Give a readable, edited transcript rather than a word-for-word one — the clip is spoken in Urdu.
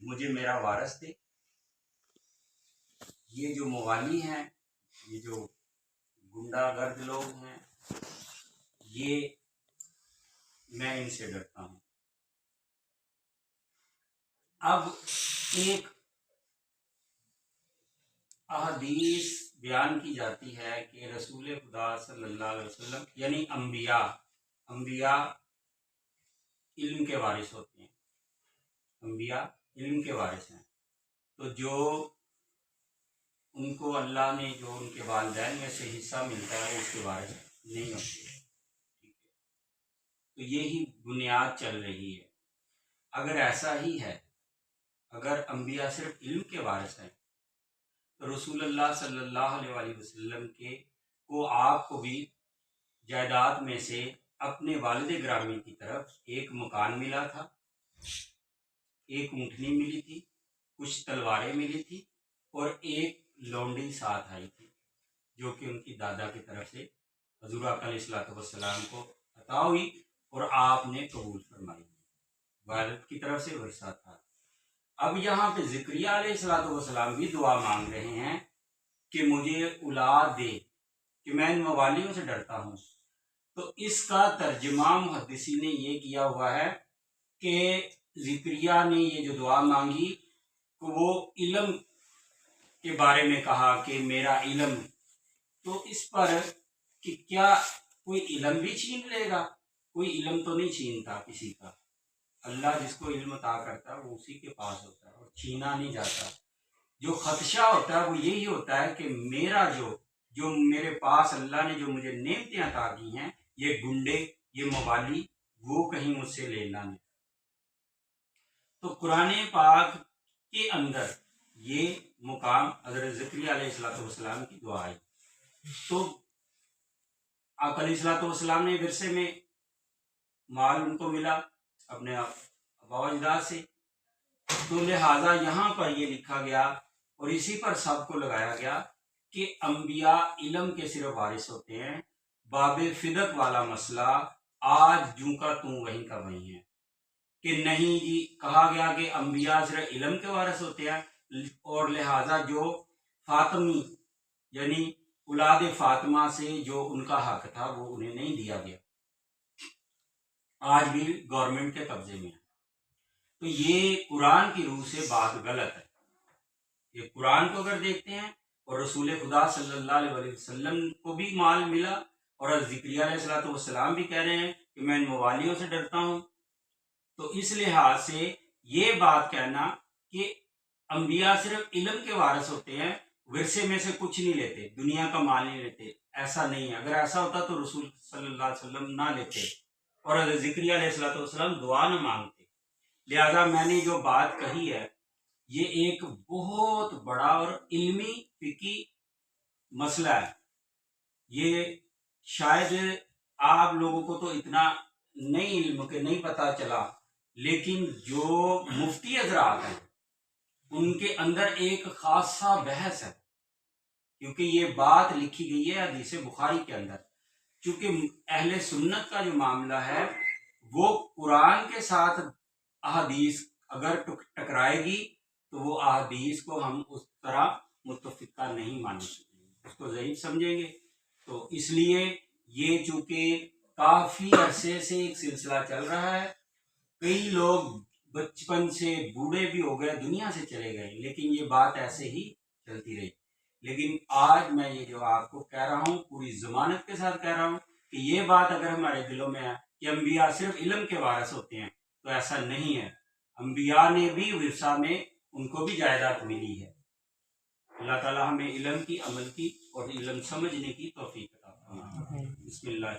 مجھے میرا وارث دے. یہ جو موالی ہیں، یہ جو گنڈا گرد لوگ ہیں، یہ میں ان سے ڈرتا ہوں. اب ایک احادیث بیان کی جاتی ہے کہ رسول خدا صلی اللہ علیہ وسلم یعنی انبیاء علم کے وارث ہوتے ہیں. انبیاء علم کے وارث ہیں. تو جو ان کو اللہ نے جو ان کے والدین میں سے حصہ ملتا ہے اس کے وارث نہیں ہوتے. تو یہی بنیاد چل رہی ہے. اگر ایسا ہی ہے، اگر انبیاء صرف علم کے وارث ہیں تو رسول اللہ صلی اللہ علیہ وسلم کو آپ کو بھی جائیداد میں سے اپنے والد گرامی کی طرف ایک مکان ملا تھا، ایک اونٹنی ملی تھی، کچھ تلواریں ملی تھی، اور ایک لونڈی ساتھ آئی تھی جو کہ ان کی دادا کی طرف سے حضور آقا علیہ الصلوۃ والسلام کو عطا ہوئی اور آپ نے قبول فرمائی. والد کی طرف سے ورثہ تھا. اب یہاں پہ زکریا علیہ الصلوۃ والسلام بھی دعا مانگ رہے ہیں کہ مجھے اولاد دے، کہ میں ان موالیوں سے ڈرتا ہوں. تو اس کا ترجمہ محدثین نے یہ کیا ہوا ہے کہ زکریا نے یہ جو دعا مانگی کہ وہ علم کے بارے میں کہا کہ میرا علم، تو اس پر کہ کیا کوئی علم بھی چھین لے گا؟ کوئی علم تو نہیں چھینتا کسی کا. اللہ جس کو علم عطا کرتا ہے وہ اسی کے پاس ہوتا ہے اور چھینا نہیں جاتا. جو خدشہ ہوتا ہے وہ یہی ہوتا ہے کہ میرا جو میرے پاس اللہ نے جو مجھے نعمتیں عطا کی ہیں، یہ گنڈے، یہ موالی، وہ کہیں مجھ سے لینا نہیں. تو قرآن پاک کے اندر یہ مقام حضرت زکریا علیہ السلام کی دعا ہے. تو آقا علیہ السلام نے ورثے میں مال ان کو ملا اپنے آبا و اجداد سے، تو لہٰذا یہاں پر یہ لکھا گیا اور اسی پر سب کو لگایا گیا کہ انبیاء علم کے صرف وارث ہوتے ہیں. باب فدق والا مسئلہ آج جوں کا توں وہیں کا وہیں ہے کہ نہیں جی. کہا گیا کہ انبیاء صرف علم کے وارث ہوتے ہیں اور لہٰذا جو فاطمی یعنی اولاد فاطمہ سے جو ان کا حق تھا وہ انہیں نہیں دیا گیا، آج بھی گورنمنٹ کے قبضے میں ہے. تو یہ قرآن کی روح سے بات غلط ہے. یہ قرآن کو اگر دیکھتے ہیں اور رسول خدا صلی اللہ علیہ وسلم کو بھی مال ملا اور زکریا علیہ السلام بھی کہہ رہے ہیں کہ میں ان موالیوں سے ڈرتا ہوں. تو اس لحاظ سے یہ بات کہنا کہ انبیاء صرف علم کے وارث ہوتے ہیں، ورثے میں سے کچھ نہیں لیتے، دنیا کا مال نہیں لیتے، ایسا نہیں ہے. اگر ایسا ہوتا تو رسول صلی اللہ علیہ وسلم نہ لیتے اور حضرت زکریا علیہ السلام دعا نہ مانگتے. لہذا میں نے جو بات کہی ہے یہ ایک بہت بڑا اور علمی فقہی مسئلہ ہے. یہ شاید آپ لوگوں کو تو اتنا نہیں علم کے نہیں پتہ چلا، لیکن جو مفتی حضرات ہیں ان کے اندر ایک خاصا بحث ہے، کیونکہ یہ بات لکھی گئی ہے حدیث بخاری کے اندر. چونکہ اہل سنت کا جو معاملہ ہے وہ قرآن کے ساتھ احادیث اگر ٹکرائے گی تو وہ احادیث کو ہم اس طرح متفقہ نہیں مانیں گے، اس کو ضعیف سمجھیں گے. تو اس لیے یہ چونکہ کافی عرصے سے ایک سلسلہ چل رہا ہے، کئی لوگ بچپن سے بوڑھے بھی ہو گئے، دنیا سے چلے گئے، لیکن یہ بات ایسے ہی چلتی رہی. لیکن آج میں یہ جو آپ کو کہہ رہا ہوں پوری ضمانت کے ساتھ کہہ رہا ہوں کہ یہ بات اگر ہمارے دلوں میں ہے کہ انبیاء صرف علم کے وارث ہوتے ہیں تو ایسا نہیں ہے. انبیاء نے بھی ورثہ میں ان کو بھی جائیداد ملی ہے. اللہ تعالیٰ ہمیں علم کی، عمل کی اور علم سمجھنے کی توفیق عطا فرمائے. بسم اللہ.